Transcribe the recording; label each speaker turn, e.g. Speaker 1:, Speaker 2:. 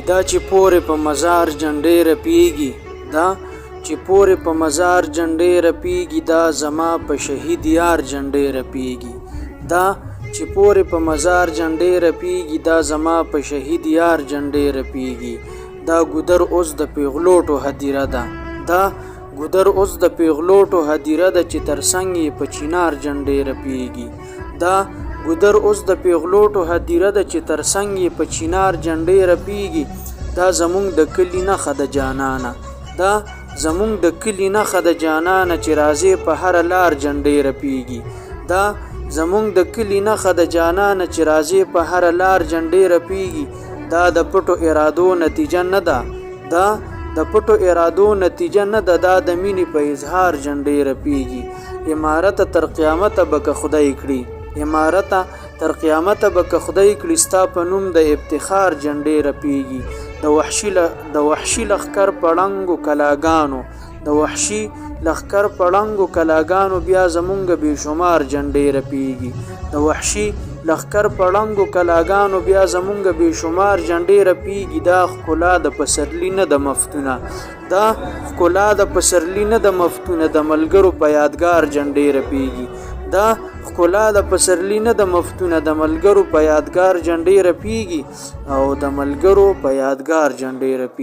Speaker 1: دا چې پورې په مزار جنډې رپیږي، دا چې پورې په مزار جنډې رپیږي، دا زما په شهید یار جنډې رپیږي، دا چې پورې په مزار جنډې رپیږي، دا زما په شهید یار جنډې رپیږي. دا ګودر اوس د پیغلوټو هدیره ده، دا ګودر اوس د پیغلوټو هدیره ده چې ترڅنګ یې په چینار جنډې رپیږي. دا ګودر اوس د پیغلوټو هدیره ده چې ترڅنګ یې په چینار جنډې رپیږي. دا زمونږ د کلي نښه د جانانه، دا زمونږ د کلي نښه د جانانه چې راځې په هره لار جنډې رپیږي. دا زمونږ د کلي نښه د جانانه چې راځې په هره لار جنډې رپیږي. دا د پټو ارادو نتیجه نه ده، دا د پټو ارادو نتیجه نه ده، دا د مینې په اظهار جنډې رپیږي. امارت تر قیامته به که خدای کړي، امارت تر قیامته به که خدای کړي، ستا په نوم د افتخار جنډې رپیږي. د وحشي لښکر په ړنګو کلاګانو، د وحشي لښکر په ړنګو کلاګانو بیا زمونږ بې شمار جنډې رپیږي. د وحشي لښکر په ړنګو کلاګانو بیا زمونږ بې شمار جنډې رپیږي. دا ښکلا د پسرلي نه د مفتونه، دا ښکلا د پسرلي نه د مفتونه، د ملګرو په یادګار جنډې رپیږي. دا ښکلا د پسرلي نه د مفتونه، د ملګرو په یادګار جنډې رپیږي، او د ملګرو په یادګار جنډې رپیږي.